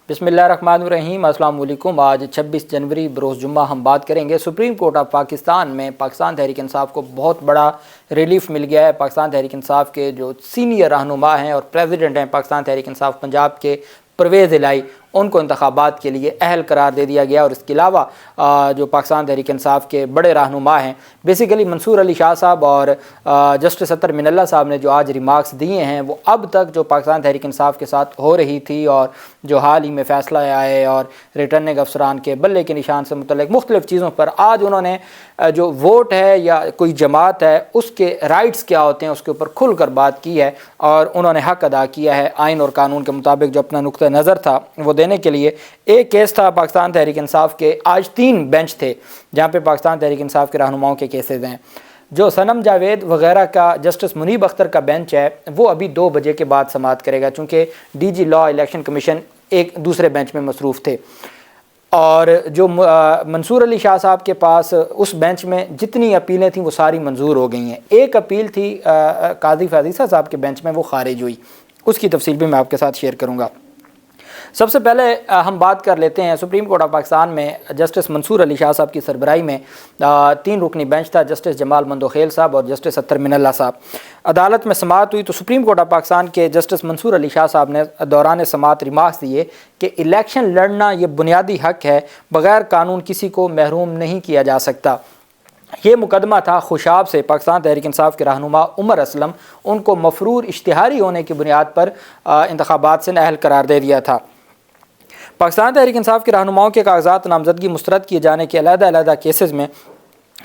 بسم اللہ الرحمن الرحیم۔ السلام علیکم۔ آج 26 جنوری بروز جمعہ ہم بات کریں گے سپریم کورٹ آف پاکستان میں پاکستان تحریک انصاف کو بہت بڑا ریلیف مل گیا ہے۔ پاکستان تحریک انصاف کے جو سینئر رہنما ہیں اور پریزیڈنٹ ہیں پاکستان تحریک انصاف پنجاب کے، پرویز الہی، ان کو انتخابات کے لیے اہل قرار دے دیا گیا۔ اور اس کے علاوہ جو پاکستان تحریک انصاف کے بڑے رہنما ہیں، بیسیکلی منصور علی شاہ صاحب اور جسٹس اطہر من اللہ صاحب نے جو آج ریمارکس دیے ہیں، وہ اب تک جو پاکستان تحریک انصاف کے ساتھ ہو رہی تھی اور جو حال ہی میں فیصلہ آئے اور ریٹرننگ افسران کے بلے کے نشان سے متعلق مختلف چیزوں پر آج انہوں نے جو ووٹ ہے یا کوئی جماعت ہے اس کے رائٹس کیا ہوتے ہیں اس کے اوپر کھل کر بات کی ہے، اور انہوں نے حق ادا کیا ہے آئین اور قانون کے مطابق جو اپنا نقطہ نظر تھا وہ دینے کے لیے۔ ایک کیس تھا پاکستان تحریک انصاف کے، آج 3 بینچ تھے جہاں پہ پاکستان تحریک انصاف کے رہنماؤں کے کیسز ہیں۔ جو صنم جاوید وغیرہ کا جسٹس منیب اختر کا بینچ ہے وہ ابھی 2 بجے کے بعد سماعت کرے گا، چونکہ ڈی جی لا الیکشن کمیشن ایک دوسرے بینچ میں مصروف تھے۔ اور جو منصور علی شاہ صاحب کے پاس اس بینچ میں جتنی اپیلیں تھیں وہ ساری منظور ہو گئی ہیں۔ ایک اپیل تھی قاضی فاضیسہ صاحب کے بینچ میں، وہ خارج ہوئی، اس کی تفصیل بھی میں آپ کے ساتھ شیئر کروں گا۔ سب سے پہلے ہم بات کر لیتے ہیں سپریم کورٹ آف پاکستان میں جسٹس منصور علی شاہ صاحب کی سربراہی میں 3 رکنی بینچ تھا، جسٹس جمال مندوخیل صاحب اور جسٹس اطہر من اللہ صاحب۔ عدالت میں سماعت ہوئی تو سپریم کورٹ آف پاکستان کے جسٹس منصور علی شاہ صاحب نے دوران سماعت ریمارکس دیے کہ الیکشن لڑنا یہ بنیادی حق ہے، بغیر قانون کسی کو محروم نہیں کیا جا سکتا۔ یہ مقدمہ تھا خوشاب سے پاکستان تحریک انصاف کے رہنما عمر اسلم، ان کو مفرور اشتہاری ہونے کی بنیاد پر انتخابات سے نااہل قرار دے دیا تھا۔ پاکستان تحریک انصاف کے رہنماؤں کے کاغذات نامزدگی مسترد کیے جانے کے علیحدہ کیسز میں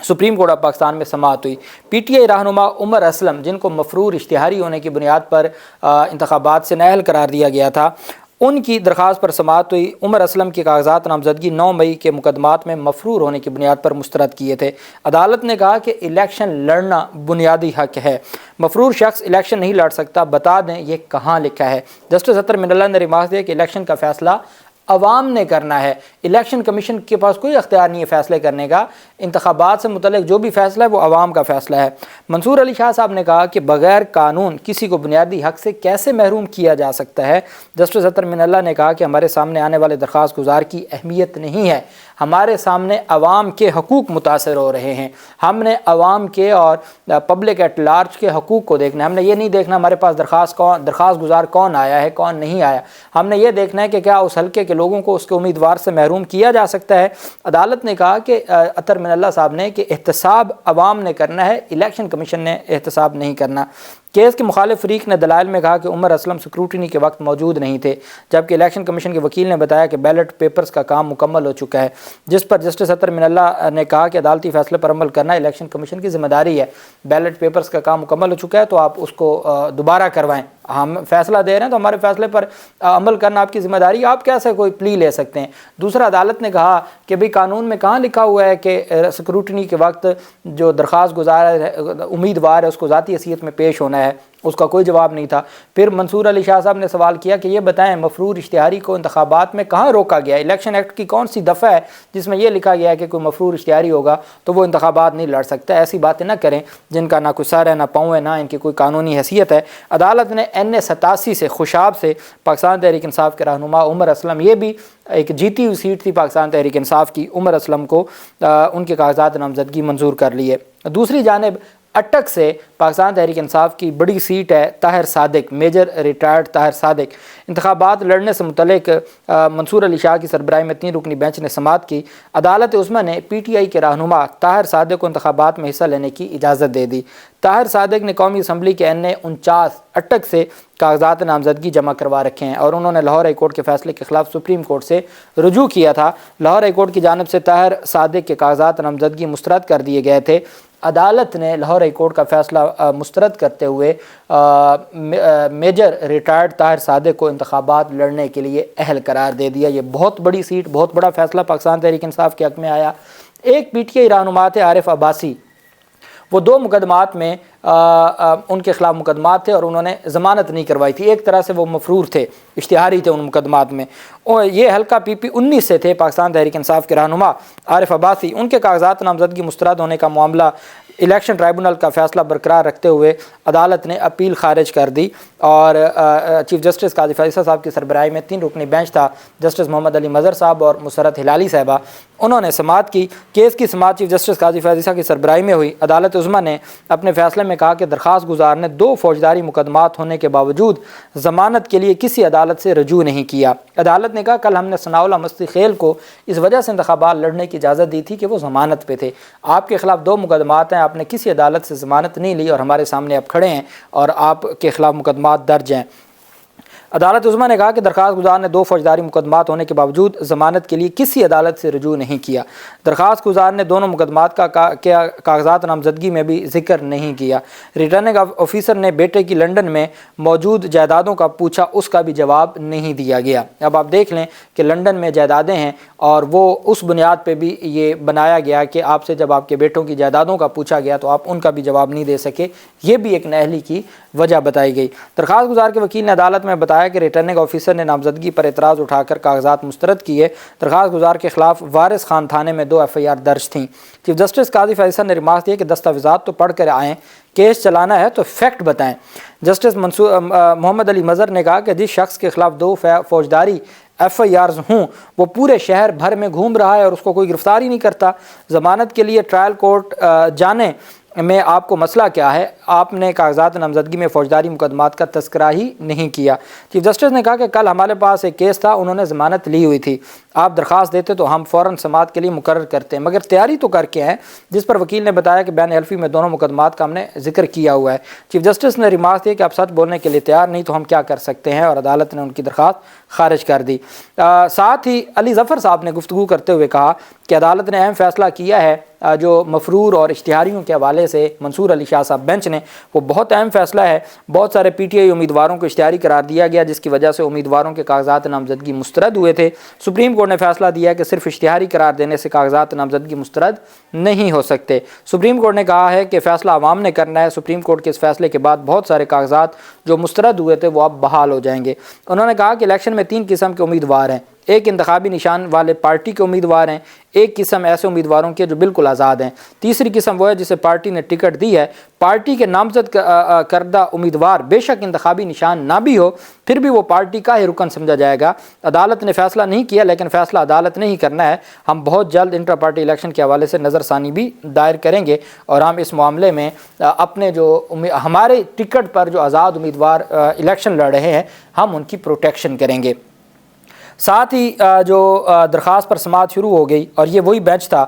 سپریم کورٹ آف پاکستان میں سماعت ہوئی۔ پی ٹی آئی رہنما عمر اسلم، جن کو مفرور اشتہاری ہونے کی بنیاد پر انتخابات سے نااہل قرار دیا گیا تھا، ان کی درخواست پر سماعت ہوئی۔ عمر اسلم کے کاغذات نامزدگی 9 مئی کے مقدمات میں مفرور ہونے کی بنیاد پر مسترد کیے تھے۔ عدالت نے کہا کہ الیکشن لڑنا بنیادی حق ہے، مفرور شخص الیکشن نہیں لڑ سکتا، بتا دیں یہ کہاں لکھا ہے۔ جسٹس اطہر من اللہ نے ریمارکس دیا کہ الیکشن کا فیصلہ عوام نے کرنا ہے، الیکشن کمیشن کے پاس کوئی اختیار نہیں ہے فیصلے کرنے کا، انتخابات سے متعلق جو بھی فیصلہ ہے وہ عوام کا فیصلہ ہے۔ منصور علی شاہ صاحب نے کہا کہ بغیر قانون کسی کو بنیادی حق سے کیسے محروم کیا جا سکتا ہے۔ جسٹس اطہر من اللہ نے کہا کہ ہمارے سامنے آنے والے درخواست گزار کی اہمیت نہیں ہے، ہمارے سامنے عوام کے حقوق متاثر ہو رہے ہیں، ہم نے عوام کے اور پبلک ایٹ لارج کے حقوق کو دیکھنا ہے۔ ہم نے یہ نہیں دیکھنا ہمارے پاس درخواست گزار کون آیا ہے کون نہیں آیا، ہم نے یہ دیکھنا ہے کہ کیا اس حلقے کے لوگوں کو اس کے امیدوار سے محروم کیا جا سکتا ہے۔ عدالت نے کہا کہ اطہر من اللہ صاحب نے کہ احتساب عوام نے کرنا ہے، الیکشن کمیشن نے احتساب نہیں کرنا۔ کیس کے مخالف فریق نے دلائل میں کہا کہ عمر اسلم سکروٹنی کے وقت موجود نہیں تھے، جبکہ الیکشن کمیشن کے وکیل نے بتایا کہ بیلٹ پیپرز کا کام مکمل ہو چکا ہے، جس پر جسٹس اطہر من اللہ نے کہا کہ عدالتی فیصلے پر عمل کرنا الیکشن کمیشن کی ذمہ داری ہے۔ بیلٹ پیپرز کا کام مکمل ہو چکا ہے تو آپ اس کو دوبارہ کروائیں، ہم فیصلہ دے رہے ہیں تو ہمارے فیصلے پر عمل کرنا آپ کی ذمہ داری ہے، آپ کیسے کوئی پلی لے سکتے ہیں۔ دوسرا، عدالت نے کہا کہ بھئی قانون میں کہاں لکھا ہوا ہے کہ سکروٹنی کے وقت جو درخواست گزار امیدوار ہے اس کو ذاتی حیثیت میں پیش ہونا ہے، اس کا کوئی جواب نہیں تھا۔ پھر منصور علی شاہ صاحب نے سوال کیا کہ یہ بتائیں مفرور اشتہاری کو انتخابات میں کہاں روکا گیا ہے، الیکشن ایکٹ کی کون سی دفعہ ہے جس میں یہ لکھا گیا ہے کہ کوئی مفرور اشتہاری ہوگا تو وہ انتخابات نہیں لڑ سکتا۔ ایسی باتیں نہ کریں جن کا نہ کوئی سر ہے نہ پاؤں ہے نہ ان کی کوئی قانونی حیثیت ہے۔ عدالت نے N87 سے خوشاب سے پاکستان تحریک انصاف کے رہنما عمر اسلم، یہ بھی ایک جیتی ہوئی سیٹ تھی پاکستان تحریک انصاف کی، عمر اسلم کو ان کے کاغذات نامزدگی منظور کر لیے۔ دوسری جانب اٹک سے پاکستان تحریک انصاف کی بڑی سیٹ ہے طاہر صادق، میجر ریٹائرڈ طاہر صادق۔ انتخابات لڑنے سے متعلق منصور علی شاہ کی سربراہی میں 3 رکنی بینچ نے سماعت کی۔ عدالت عظمیٰ نے پی ٹی آئی کے رہنما طاہر صادق کو انتخابات میں حصہ لینے کی اجازت دے دی۔ طاہر صادق نے قومی اسمبلی کے N49 اٹک سے کاغذات نامزدگی جمع کروا رکھے ہیں اور انہوں نے لاہور ہائی کورٹ کے فیصلے کے خلاف سپریم کورٹ سے رجوع کیا تھا۔ لاہور ہائی کورٹ کی جانب سے طاہر صادق کے کاغذات نامزدگی مسترد کر دیے گئے تھے۔ عدالت نے لاہور ہائی کورٹ کا فیصلہ مسترد کرتے ہوئے میجر ریٹائرڈ طاہر صادق کو انتخابات لڑنے کے لیے اہل قرار دے دیا۔ یہ بہت بڑی سیٹ، بہت بڑا فیصلہ پاکستان تحریک انصاف کے حق میں آیا۔ ایک پی ٹی آئی رہنما تھے عارف عباسی، وہ 2 مقدمات میں ان کے خلاف مقدمات تھے اور انہوں نے ضمانت نہیں کروائی تھی، ایک طرح سے وہ مفرور تھے، اشتہاری تھے ان مقدمات میں۔ اور یہ حلقہ PP-19 سے تھے پاکستان تحریک انصاف کے رہنما عارف عباسی، ان کے کاغذات نامزدگی مسترد ہونے کا معاملہ الیکشن ٹرائبونل کا فیصلہ برقرار رکھتے ہوئے عدالت نے اپیل خارج کر دی اور چیف جسٹس قاضی فیصل صاحب کی سربراہی میں 3 رکنی بینچ تھا، جسٹس محمد علی مظہر صاحب اور مسرت ہلالی صاحبہ، انہوں نے سماعت کی۔ کیس کی سماعت چیف جسٹس قاضی فیصل صاحب کی سربراہی میں ہوئی۔ عدالت عظمیٰ نے اپنے فیصلے میں کہا کہ درخواست گزار نے 2 فوجداری مقدمات ہونے کے باوجود ضمانت کے لیے کسی عدالت سے رجوع نہیں کیا۔ عدالت نے کہا کل ہم نے ثناء اللہ مستی خیل کو اس وجہ سے انتخابات لڑنے کی اجازت دی تھی کہ وہ ضمانت پہ تھے۔ آپ کے خلاف 2 مقدمات ہیں، آپ نے کسی عدالت سے ضمانت نہیں لی اور ہمارے سامنے آپ کھڑے ہیں اور آپ کے خلاف مقدمات درج ہیں۔ عدالت عظمیٰ نے کہا کہ درخواست گزار نے 2 فوجداری مقدمات ہونے کے باوجود ضمانت کے لیے کسی عدالت سے رجوع نہیں کیا۔ درخواست گزار نے دونوں مقدمات کا کاغذات نامزدگی میں بھی ذکر نہیں کیا۔ ریٹرننگ آفیسر نے بیٹے کی لندن میں موجود جائیدادوں کا پوچھا، اس کا بھی جواب نہیں دیا گیا۔ اب آپ دیکھ لیں کہ لندن میں جائیدادیں ہیں اور وہ اس بنیاد پہ بھی یہ بنایا گیا کہ آپ سے جب آپ کے بیٹوں کی جائیدادوں کا پوچھا گیا تو آپ ان کا بھی جواب نہیں دے سکے، یہ بھی ایک نااہلی کی وجہ بتائی گئی۔ درخواست گزار کے وکیل نے عدالت میں بتایا کہ ریٹرننگ آفیسر نے نامزدگی پر اعتراض اٹھا کر کاغذات مسترد کیے۔ درخواست گزار کے خلاف وارث خان تھانے میں 2 FIR درج تھیں۔ چیف جسٹس قاضی فیصل نے ریمارک دیا کہ دستاویزات تو پڑھ کر آئیں، کیس چلانا ہے تو فیکٹ بتائیں۔ جسٹس محمد علی مظہر نے کہا کہ جس شخص کے خلاف 2 فوجداری FIRs ہوں وہ پورے شہر بھر میں گھوم رہا ہے اور اس کو کوئی گرفتار ہی نہیں کرتا۔ ضمانت کے لیے ٹرائل کورٹ جانے میں آپ کو مسئلہ کیا ہے؟ آپ نے کاغذات نامزدگی میں فوجداری مقدمات کا تذکرہ ہی نہیں کیا۔ چیف جسٹس نے کہا کہ کل ہمارے پاس ایک کیس تھا، انہوں نے ضمانت لی ہوئی تھی، آپ درخواست دیتے تو ہم فوراً سماعت کے لیے مقرر کرتے ہیں، مگر تیاری تو کر کے ہیں، جس پر وکیل نے بتایا کہ بین حلفی میں دونوں مقدمات کا ہم نے ذکر کیا ہوا ہے۔ چیف جسٹس نے ریمارک دیا کہ آپ سچ بولنے کے لیے تیار نہیں تو ہم کیا کر سکتے ہیں، اور عدالت نے ان کی درخواست خارج کر دی۔ ساتھ ہی علی ظفر صاحب نے گفتگو کرتے ہوئے کہا کہ عدالت نے اہم فیصلہ کیا ہے جو مفرور اور اشتہاریوں کے حوالے سے منصور علی شاہ صاحب بینچ نے، وہ بہت اہم فیصلہ ہے۔ بہت سارے PTI امیدواروں کو اشتہاری قرار دیا گیا جس کی وجہ سے امیدواروں کے کاغذات نامزدگی مسترد ہوئے تھے۔ سپریم کورٹ نے فیصلہ دیا کہ صرف اشتہاری قرار دینے سے کاغذات نامزدگی مسترد نہیں ہو سکتے۔ سپریم کورٹ نے کہا ہے کہ فیصلہ عوام نے کرنا ہے۔ سپریم کورٹ کے اس فیصلے کے بعد بہت سارے کاغذات جو مسترد ہوئے تھے وہ اب بحال ہو جائیں گے۔ انہوں نے کہا کہ الیکشن میں 3 قسم کے امیدوار ہیں، ایک انتخابی نشان والے پارٹی کے امیدوار ہیں، ایک قسم ایسے امیدواروں کے جو بالکل آزاد ہیں، تیسری قسم وہ ہے جسے پارٹی نے ٹکٹ دی ہے۔ پارٹی کے نامزد کردہ امیدوار بے شک انتخابی نشان نہ بھی ہو پھر بھی وہ پارٹی کا ہی رکن سمجھا جائے گا۔ عدالت نے فیصلہ نہیں کیا لیکن فیصلہ عدالت نے ہی کرنا ہے۔ ہم بہت جلد انٹرا پارٹی الیکشن کے حوالے سے نظر ثانی بھی دائر کریں گے اور ہم اس معاملے میں اپنے جو ہمارے ٹکٹ پر جو آزاد امیدوار الیکشن لڑ رہے ہیں ہم ان کی پروٹیکشن کریں گے۔ ساتھ ہی جو درخواست پر سماعت شروع ہو گئی اور یہ وہی بینچ تھا،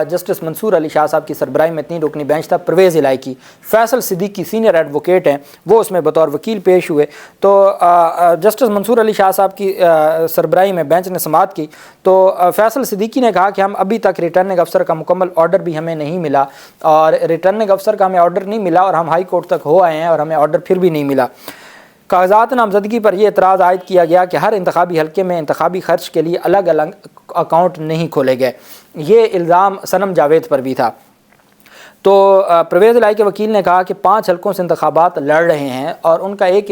جسٹس منصور علی شاہ صاحب کی سربراہی میں 3 رکنی بینچ تھا۔ پرویز الہی کی، فیصل صدیقی سینئر ایڈوکیٹ ہیں، وہ اس میں بطور وکیل پیش ہوئے۔ تو جسٹس منصور علی شاہ صاحب کی سربراہی میں بینچ نے سماعت کی تو فیصل صدیقی نے کہا کہ ہم ابھی تک ریٹرننگ افسر کا مکمل آرڈر بھی ہمیں نہیں ملا، اور ریٹرننگ افسر کا ہمیں آرڈر نہیں ملا اور ہم ہائی کورٹ تک ہو آئے ہیں اور ہمیں آرڈر پھر بھی نہیں ملا۔ کاغذات نامزدگی پر یہ اعتراض عائد کیا گیا کہ ہر انتخابی حلقے میں انتخابی خرچ کے لیے الگ الگ اکاؤنٹ نہیں کھولے گئے۔ یہ الزام صنم جاوید پر بھی تھا۔ تو پرویز الہی کے وکیل نے کہا کہ 5 حلقوں سے انتخابات لڑ رہے ہیں اور ان کا ایک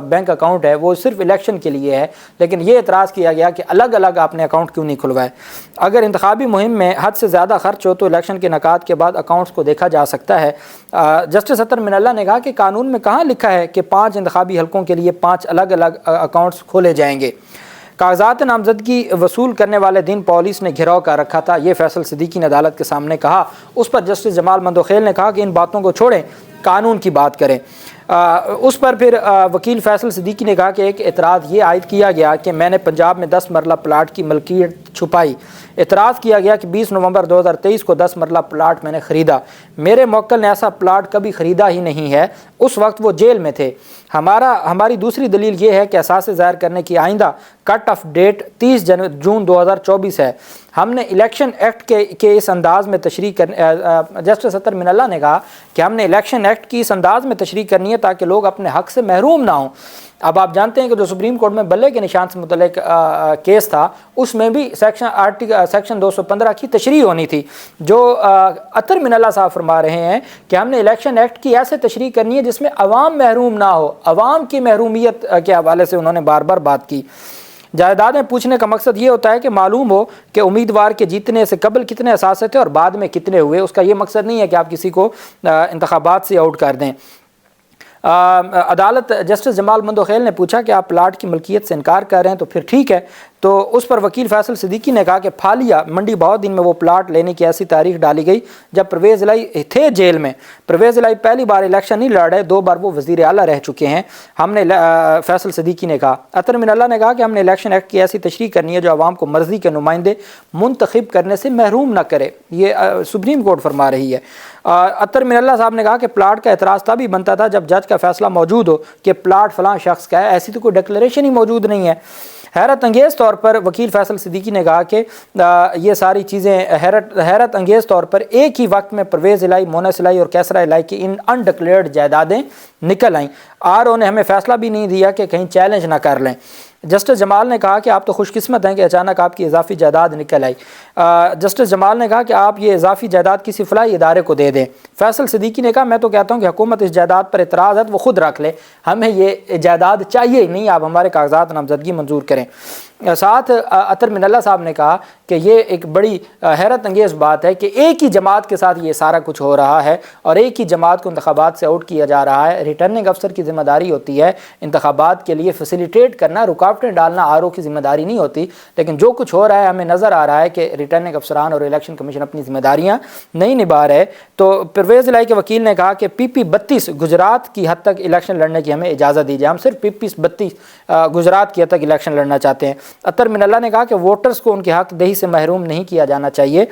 بینک اکاؤنٹ ہے، وہ صرف الیکشن کے لیے ہے، لیکن یہ اعتراض کیا گیا کہ الگ الگ آپ نے اکاؤنٹ کیوں نہیں کھلوائے۔ اگر انتخابی مہم میں حد سے زیادہ خرچ ہو تو الیکشن کے انعقاد کے بعد اکاؤنٹس کو دیکھا جا سکتا ہے۔ جسٹس اطہر من اللہ نے کہا کہ قانون میں کہاں لکھا ہے کہ 5 انتخابی حلقوں کے لیے 5 الگ الگ اکاؤنٹس کھولے جائیں گے۔ کاغذات نامزدگی وصول کرنے والے دن پولیس نے گھراؤ کر رکھا تھا، یہ فیصل صدیقی نے عدالت کے سامنے کہا۔ اس پر جسٹس جمال مندوخیل نے کہا کہ ان باتوں کو چھوڑیں، قانون کی بات کریں۔ اس پر پھر وکیل فیصل صدیقی نے کہا کہ ایک اعتراض یہ عائد کیا گیا کہ میں نے پنجاب میں 10 مرلہ پلاٹ کی ملکیت چھپائی۔ اعتراض کیا گیا کہ 20 نومبر 2023 کو 10 مرلہ پلاٹ میں نے خریدا۔ میرے موکل نے ایسا پلاٹ کبھی خریدا ہی نہیں ہے، اس وقت وہ جیل میں تھے۔ ہماری دوسری دلیل یہ ہے کہ اثاثے ظاہر کرنے کی آئندہ کٹ آف ڈیٹ 30 جون 2024 ہے۔ ہم نے الیکشن ایکٹ کے اس انداز میں تشریح جسٹس اطہر من اللہ نے کہا کہ ہم نے الیکشن ایکٹ کی اس انداز میں تشریح کرنی ہے تاکہ لوگ اپنے حق سے محروم نہ ہوں۔ اب آپ جانتے ہیں کہ جو سپریم کورٹ میں بلے کے نشان سے متعلق کیس تھا اس میں بھی سیکشن 215 کی تشریح ہونی تھی، جو اطہر من اللہ صاحب فرما رہے ہیں کہ ہم نے الیکشن ایکٹ کی ایسے تشریح کرنی ہے جس میں عوام محروم نہ ہو۔ عوام کی محرومیت کے حوالے سے انہوں نے بار بار بات کی۔ جائیدادیں پوچھنے کا مقصد یہ ہوتا ہے کہ معلوم ہو کہ امیدوار کے جیتنے سے قبل کتنے اثاثے تھے اور بعد میں کتنے ہوئے. اس کا یہ مقصد نہیں ہے کہ آپ کسی کو انتخابات سے آؤٹ کر دیں. عدالت جسٹس جمال مندوخیل نے پوچھا کہ آپ پلاٹ کی ملکیت سے انکار کر رہے ہیں تو پھر ٹھیک ہے. تو اس پر وکیل فیصل صدیقی نے کہا کہ پھالیا منڈی بہت دن میں وہ پلاٹ لینے کی ایسی تاریخ ڈالی گئی جب پرویز الہی تھے جیل میں. پرویز الہی پہلی بار الیکشن نہیں لڑ رہے, 2 بار وہ وزیر اعلیٰ رہ چکے ہیں. ہم نے فیصل صدیقی نے کہا. اطہر من اللہ نے کہا کہ ہم نے الیکشن ایکٹ کی ایسی تشریح کرنی ہے جو عوام کو مرضی کے نمائندے منتخب کرنے سے محروم نہ کرے. یہ سپریم کورٹ فرما رہی ہے. اطہر من اللہ صاحب نے کہا کہ پلاٹ کا اعتراض تبھی بنتا تھا جب جج کا فیصلہ موجود ہو کہ پلاٹ فلاں شخص کا ہے. ایسی تو کوئی ڈکلیریشن ہی موجود نہیں ہے. حیرت انگیز طور پر وکیل فیصل صدیقی نے کہا کہ یہ ساری چیزیں حیرت انگیز طور پر ایک ہی وقت میں پرویز الہی, مونس الہی اور کیسرا الہی کی ان انڈکلیئرڈ جائیدادیں نکل آئیں. RO نے ہمیں فیصلہ بھی نہیں دیا کہ کہیں چیلنج نہ کر لیں. جسٹس جمال نے کہا کہ آپ تو خوش قسمت ہیں کہ اچانک آپ کی اضافی جائیداد نکل آئی. جسٹس جمال نے کہا کہ آپ یہ اضافی جائیداد کسی فلاحی ادارے کو دے دیں. فیصل صدیقی نے کہا میں تو کہتا ہوں کہ حکومت اس جائیداد پر اعتراض ہے تو وہ خود رکھ لے, ہمیں یہ جائیداد چاہیے ہی نہیں, آپ ہمارے کاغذات نامزدگی منظور کریں. ساتھ اطہر من اللہ صاحب نے کہا کہ یہ ایک بڑی حیرت انگیز بات ہے کہ ایک ہی جماعت کے ساتھ یہ سارا کچھ ہو رہا ہے اور ایک ہی جماعت کو انتخابات سے آؤٹ کیا جا رہا ہے. ریٹرننگ افسر کی ذمہ داری ہوتی ہے انتخابات کے لیے فیسیلیٹیٹ کرنا, رکاوٹیں ڈالنا RO کی ذمہ داری نہیں ہوتی. لیکن جو کچھ ہو رہا ہے ہمیں نظر آ رہا ہے کہ ریٹرننگ افسران اور الیکشن کمیشن اپنی ذمہ داریاں نہیں نبھا رہے. تو پرویز الہی کے وکیل نے کہا کہ PP 32 گجرات کی حد تک الیکشن لڑنے کی ہمیں اجازت دیجیے, ہم صرف PP 32 گجرات کی حد تک الیکشن لڑنا چاہتے ہیں. اطہر من اللہ نے کہا کہ ووٹرز کو ان کے حق دہی سے محروم نہیں کیا جانا چاہیے.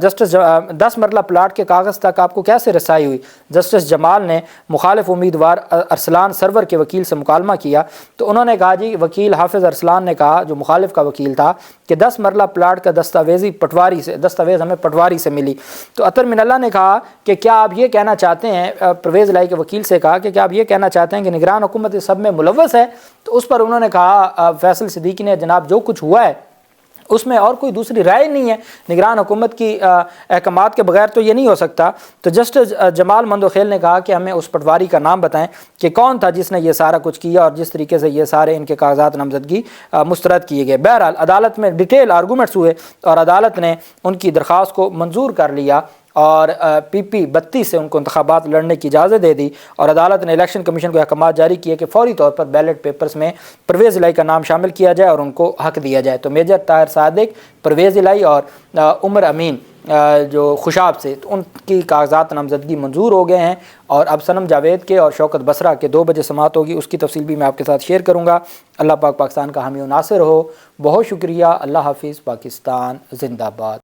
جسٹس 10 مرلہ پلاٹ کے کاغذ تک آپ کو کیسے رسائی ہوئی؟ جسٹس جمال نے مخالف امیدوار ارسلان سرور کے وکیل سے مکالمہ کیا تو انہوں نے کہا جی وکیل حافظ ارسلان نے کہا جو مخالف کا وکیل تھا کہ 10 مرلہ پلاٹ کا دستاویز ہمیں پٹواری سے ملی. تو اطہر من اللہ نے کہا کہ کیا آپ یہ کہنا چاہتے ہیں, پرویز الہی کے وکیل سے کہا کہ کیا آپ یہ کہنا چاہتے ہیں کہ نگران حکومت اس سب میں ملوث ہے؟ تو اس پر انہوں نے کہا فیصل صدیقی نے جناب جو کچھ ہوا ہے اس میں اور کوئی دوسری رائے نہیں ہے, نگران حکومت کی احکامات کے بغیر تو یہ نہیں ہو سکتا. تو جسٹس جمال مندوخیل نے کہا کہ ہمیں اس پٹواری کا نام بتائیں کہ کون تھا جس نے یہ سارا کچھ کیا اور جس طریقے سے یہ سارے ان کے کاغذات نامزدگی مسترد کیے گئے. بہرحال عدالت میں ڈیٹیل آرگومنٹس ہوئے اور عدالت نے ان کی درخواست کو منظور کر لیا اور PP 32 سے ان کو انتخابات لڑنے کی اجازت دے دی. اور عدالت نے الیکشن کمیشن کو احکامات جاری کیے کہ فوری طور پر بیلٹ پیپرز میں پرویز الہی کا نام شامل کیا جائے اور ان کو حق دیا جائے. تو میجر طاہر صادق, پرویز الہی اور عمر امین جو خوشاب سے, ان کی کاغذات نامزدگی منظور ہو گئے ہیں. اور اب صنم جاوید کے اور شوکت بسرا کے 2 بجے سماعت ہوگی, اس کی تفصیل بھی میں آپ کے ساتھ شیئر کروں گا. اللہ پاک پاکستان کا حامی و ناصر ہو. بہت شکریہ. اللہ حافظ. پاکستان زندہ باد.